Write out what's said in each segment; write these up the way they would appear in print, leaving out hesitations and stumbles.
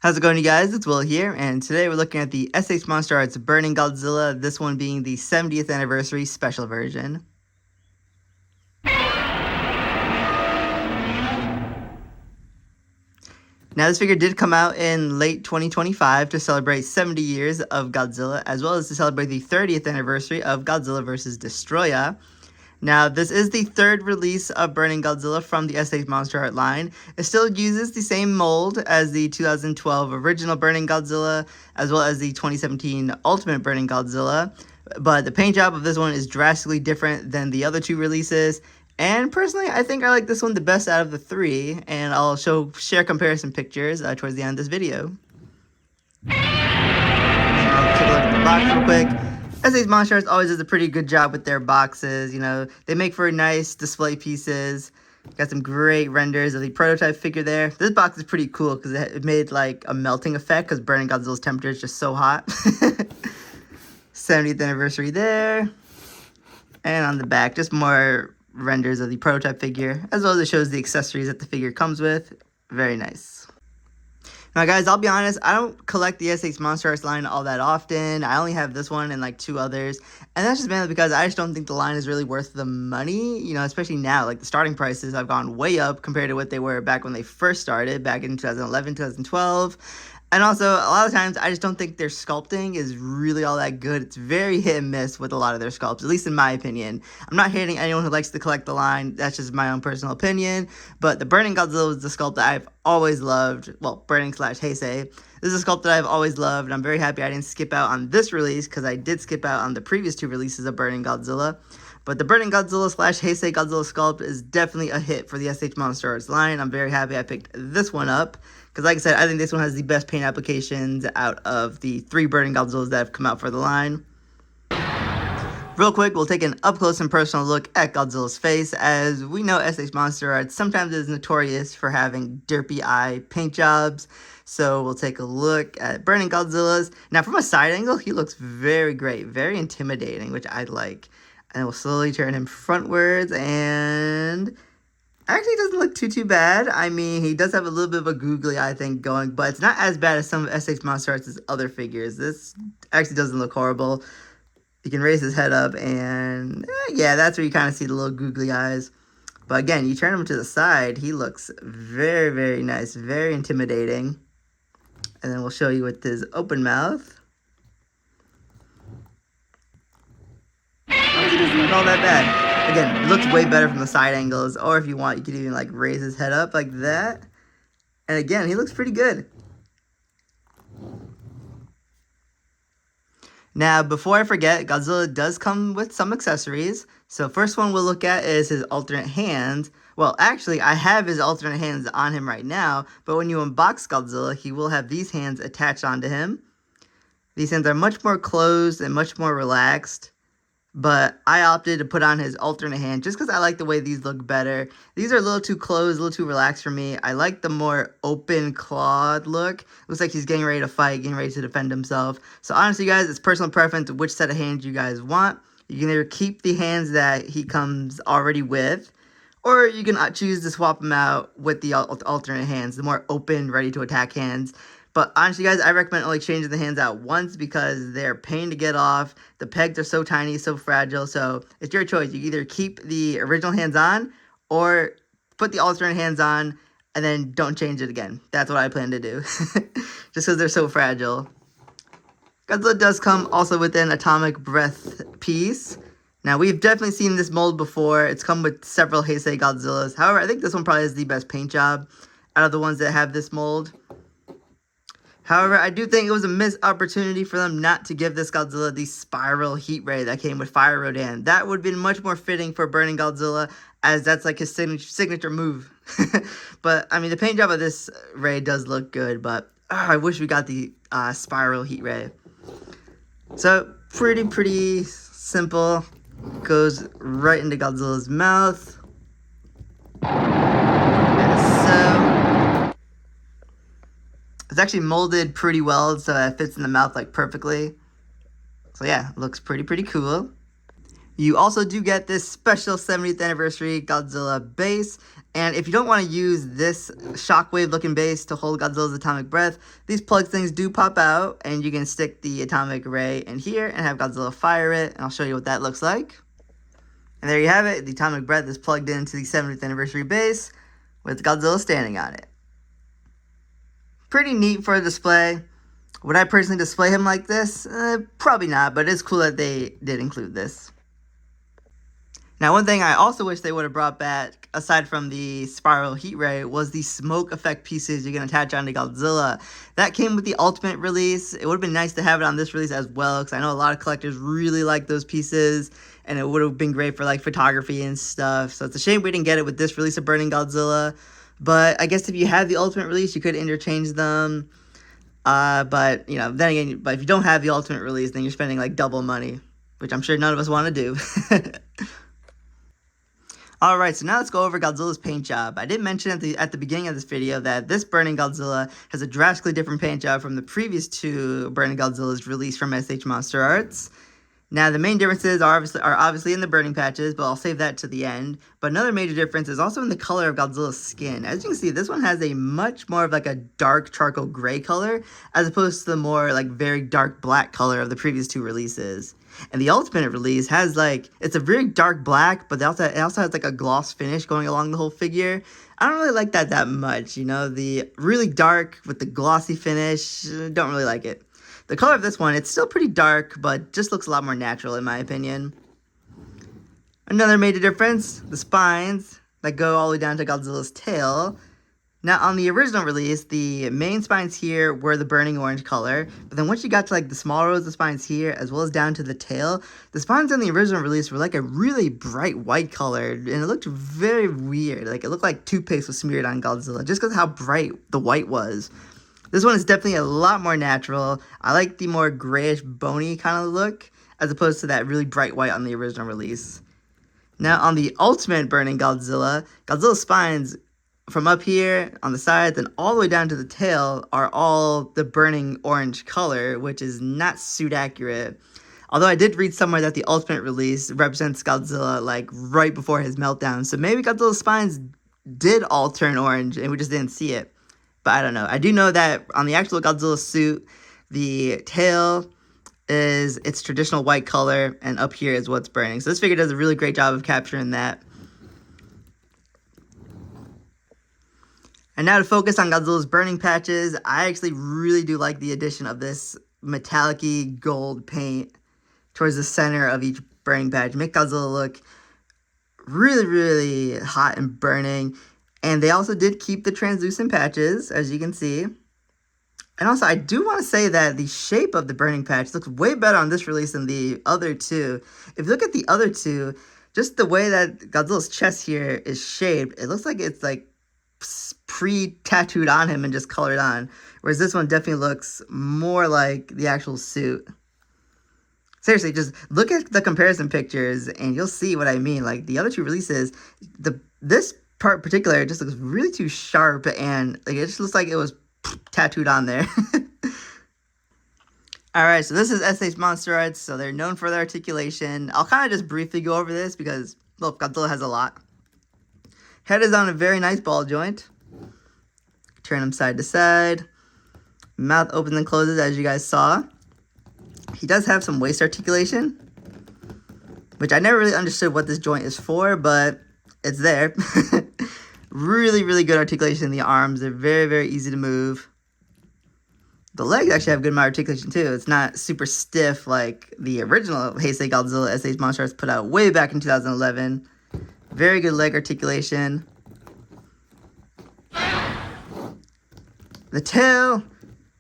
How's it going, you guys? It's Will here, and today we're looking at the MonsterArts Burning Godzilla, this one being the 70th anniversary special version. Now, this figure did come out in late 2025 to celebrate 70 years of Godzilla, as well as to celebrate the 30th anniversary of Godzilla vs. Destroyah. Now, this is the third release of Burning Godzilla from the MonsterArts line. It still uses the same mold as the 2012 original Burning Godzilla, as well as the 2017 Ultimate Burning Godzilla. But the paint job of this one is drastically different than the other two releases. And personally, I think I like this one the best out of the three, and I'll share comparison pictures towards the end of this video. I'll take a look at the box real quick. MonsterArts always does a pretty good job with their boxes. You know, they make for nice display pieces. Got some great renders of the prototype figure there. This box is pretty cool because it made like a melting effect because Burning Godzilla's temperature is just so hot. 70th anniversary there. And on the back, just more renders of the prototype figure, as well as it shows the accessories that the figure comes with. Very nice. Now, guys, I'll be honest, I don't collect the MonsterArts line all that often. I only have this one and like two others, and that's just mainly because I just don't think the line is really worth the money, you know, especially now. Like, the starting prices have gone way up compared to what they were back when they first started, back in 2011, 2012. And also, a lot of times, I just don't think their sculpting is really all that good. It's very hit and miss with a lot of their sculpts, at least in my opinion. I'm not hating anyone who likes to collect the line. That's just my own personal opinion. But the Burning Godzilla is the sculpt that I've always loved. Well, Burning / Heisei. This is a sculpt that I've always loved, and I'm very happy I didn't skip out on this release, because I did skip out on the previous two releases of Burning Godzilla. But the Burning Godzilla / Heisei Godzilla sculpt is definitely a hit for the MonsterArts line. I'm very happy I picked this one up, because like I said, I think this one has the best paint applications out of the three Burning Godzillas that have come out for the line. Real quick, we'll take an up-close and personal look at Godzilla's face. As we know, MonsterArts sometimes is notorious for having derpy eye paint jobs. So we'll take a look at Burning Godzilla's. Now, from a side angle, he looks very great, very intimidating, which I like. And we'll slowly turn him frontwards, and actually doesn't look too bad. I mean, he does have a little bit of a googly eye thing going, but it's not as bad as some of MonsterArts' other figures. This actually doesn't look horrible. You can raise his head up, and yeah, that's where you kind of see the little googly eyes. But again, you turn him to the side, he looks very, very nice, very intimidating. And then we'll show you with his open mouth. Honestly, doesn't look all that bad. Again, it looks way better from the side angles, or if you want, you could even like raise his head up like that. And again, he looks pretty good. Now, before I forget, Godzilla does come with some accessories. So first one we'll look at is his alternate hand. Well, actually, I have his alternate hands on him right now, but when you unbox Godzilla, he will have these hands attached onto him. These hands are much more closed and much more relaxed. But I opted to put on his alternate hand just because I like the way these look better. These are a little too closed, a little too relaxed for me. I like the more open clawed look. Looks like he's getting ready to fight, getting ready to defend himself. So honestly, guys, it's personal preference which set of hands you guys want. You can either keep the hands that he comes already with, or you can choose to swap them out with the alternate hands, the more open, ready to attack hands. But honestly, guys, I recommend only changing the hands out once because they're a pain to get off. The pegs are so tiny, so fragile. So it's your choice. You either keep the original hands on or put the alternate hands on and then don't change it again. That's what I plan to do. Just because they're so fragile. Godzilla does come also with an atomic breath piece. Now, we've definitely seen this mold before. It's come with several Heisei Godzillas. However, I think this one probably has the best paint job out of the ones that have this mold. However, I do think it was a missed opportunity for them not to give this Godzilla the spiral heat ray that came with Fire Rodan. That would have been much more fitting for Burning Godzilla, as that's like his signature move. But, I mean, the paint job of this ray does look good, but I wish we got the spiral heat ray. So, pretty simple. Goes right into Godzilla's mouth. As so. It's actually molded pretty well, so it fits in the mouth like perfectly. So yeah, looks pretty cool. You also do get this special 70th anniversary Godzilla base. And if you don't want to use this shockwave looking base to hold Godzilla's atomic breath, these plug things do pop out and you can stick the atomic ray in here and have Godzilla fire it. And I'll show you what that looks like. And there you have it. The atomic breath is plugged into the 70th anniversary base with Godzilla standing on it. Pretty neat for a display. Would I personally display him like this? Probably not, but it's cool that they did include this. Now, one thing I also wish they would have brought back, aside from the spiral heat ray, was the smoke effect pieces you can attach onto Godzilla. That came with the Ultimate release. It would have been nice to have it on this release as well, because I know a lot of collectors really like those pieces, and it would have been great for like photography and stuff. So it's a shame we didn't get it with this release of Burning Godzilla. But I guess if you have the Ultimate release, you could interchange them. But, you know, then again, but if you don't have the Ultimate release, then you're spending like double money, which I'm sure none of us want to do. Alright, so now let's go over Godzilla's paint job. I did mention at the beginning of this video that this Burning Godzilla has a drastically different paint job from the previous two Burning Godzillas released from SH MonsterArts. Now, the main differences are obviously in the burning patches, but I'll save that to the end. But another major difference is also in the color of Godzilla's skin. As you can see, this one has a much more of like a dark charcoal gray color, as opposed to the more like very dark black color of the previous two releases. And the Ultimate release has like, it's a very dark black, but it also has like a gloss finish going along the whole figure. I don't really like that much, you know, the really dark with the glossy finish, don't really like it. The color of this one, it's still pretty dark, but just looks a lot more natural in my opinion. Another major difference, the spines that go all the way down to Godzilla's tail. Now, on the original release, the main spines here were the burning orange color, but then once you got to like the small rows of spines here, as well as down to the tail, the spines on the original release were like a really bright white color, and it looked very weird. Like, it looked like toothpaste was smeared on Godzilla, just because of how bright the white was. This one is definitely a lot more natural. I like the more grayish, bony kind of look, as opposed to that really bright white on the original release. Now, on the Ultimate Burning Godzilla, Godzilla's spines from up here on the sides and all the way down to the tail are all the burning orange color, which is not suit accurate. Although I did read somewhere that the Ultimate release represents Godzilla like right before his meltdown, so maybe Godzilla's spines did all turn orange and we just didn't see it. But I don't know. I do know that on the actual Godzilla suit, the tail is its traditional white color, and up here is what's burning. So this figure does a really great job of capturing that. And now to focus on Godzilla's burning patches, I actually really do like the addition of this metallic-y gold paint towards the center of each burning patch. Make Godzilla look really, really hot and burning. And they also did keep the translucent patches, as you can see. And also, I do want to say that the shape of the burning patch looks way better on this release than the other two. If you look at the other two, just the way that Godzilla's chest here is shaped, it looks like it's like pre-tattooed on him and just colored on. Whereas this one definitely looks more like the actual suit. Seriously, just look at the comparison pictures and you'll see what I mean. Like, the other two releases, this part in particular, it just looks really too sharp, and like it just looks like it was tattooed on there. Alright, so this is SH MonsterArts, so they're known for their articulation. I'll kind of just briefly go over this because, look, Godzilla has a lot. Head is on a very nice ball joint. Turn him side to side. Mouth opens and closes, as you guys saw. He does have some waist articulation, which I never really understood what this joint is for, but it's there. Really, really good articulation in the arms. They're very, very easy to move. The legs actually have good articulation too. It's not super stiff like the original Heisei Godzilla SH MonsterArts put out way back in 2011. Very good leg articulation. The tail.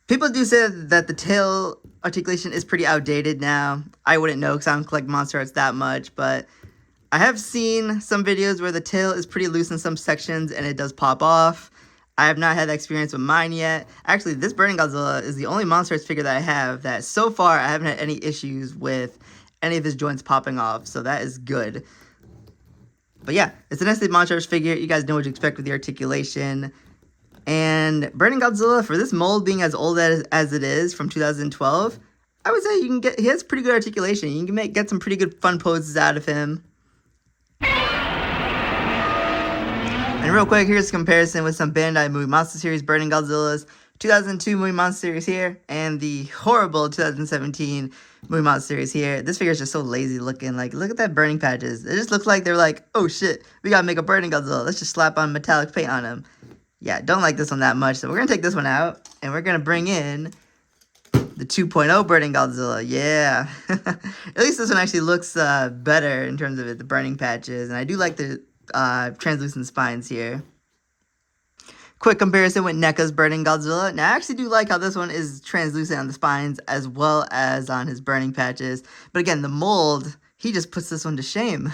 People do say that the tail articulation is pretty outdated now. I wouldn't know because I don't collect MonsterArts that much, but I have seen some videos where the tail is pretty loose in some sections and it does pop off. I have not had that experience with mine yet. Actually, this Burning Godzilla is the only MonsterArts figure that I have that so far I haven't had any issues with any of his joints popping off, so that is good. But yeah, it's an SH MonsterArts figure. You guys know what to expect with the articulation. And Burning Godzilla, for this mold being as old as it is, from 2012, I would say you can get, he has pretty good articulation. You can get some pretty good fun poses out of him. And real quick, here's a comparison with some Bandai Movie Monster Series Burning Godzillas. 2002 Movie Monster Series here, and the horrible 2017 Movie Monster Series here. This figure is just so lazy looking. Like, look at that burning patches. It just looks like they're like, oh shit, we gotta make a Burning Godzilla. Let's just slap on metallic paint on him. Yeah, don't like this one that much. So we're gonna take this one out, and we're gonna bring in the 2.0 Burning Godzilla. Yeah. At least this one actually looks better in terms of the burning patches. And I do like the translucent spines here. Quick comparison with NECA's Burning Godzilla. Now, I actually do like how this one is translucent on the spines as well as on his burning patches. But again, the mold, he just puts this one to shame.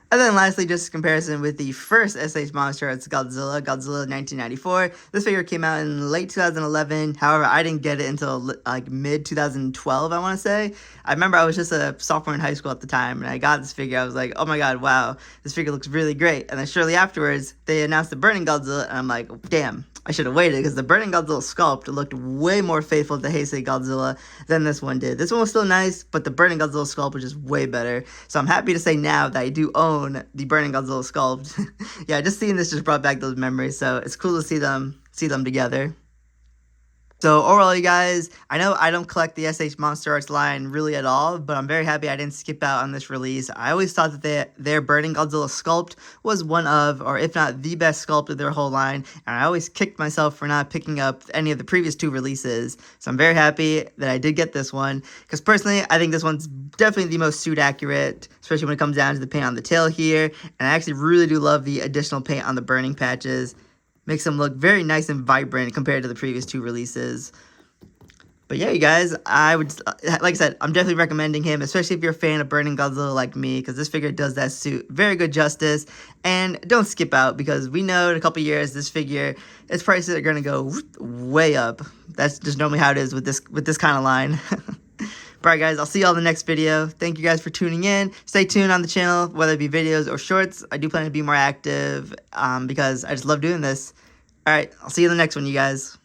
And then lastly, just a comparison with the first SH MonsterArts Godzilla, Godzilla 1994. This figure came out in late 2011. However, I didn't get it until like mid-2012, I want to say. I remember I was just a sophomore in high school at the time, and I got this figure. I was like, oh my god, wow, this figure looks really great. And then shortly afterwards, they announced the Burning Godzilla, and I'm like, damn, I should have waited, because the Burning Godzilla sculpt looked way more faithful to Heisei Godzilla than this one did. This one was still nice, but the Burning Godzilla sculpt was just way better. So I'm happy to say now that I do own the Burning Godzilla sculpt. Yeah, just seeing this just brought back those memories, so it's cool to see them together. So overall, you guys, I know I don't collect the SH MonsterArts line really at all, but I'm very happy I didn't skip out on this release. I always thought that their Burning Godzilla sculpt was one of, or if not the best sculpt of their whole line, and I always kicked myself for not picking up any of the previous two releases. So I'm very happy that I did get this one, because personally, I think this one's definitely the most suit accurate, especially when it comes down to the paint on the tail here, and I actually really do love the additional paint on the burning patches. Makes them look very nice and vibrant compared to the previous two releases. But yeah, you guys, I would, like I said, I'm definitely recommending him, especially if you're a fan of Burning Godzilla like me, because this figure does that suit very good justice. And don't skip out, because we know in a couple years, this figure, its prices are going to go way up. That's just normally how it is with this kind of line. Alright guys, I'll see you all in the next video. Thank you guys for tuning in. Stay tuned on the channel, whether it be videos or shorts. I do plan to be more active because I just love doing this. Alright, I'll see you in the next one, you guys.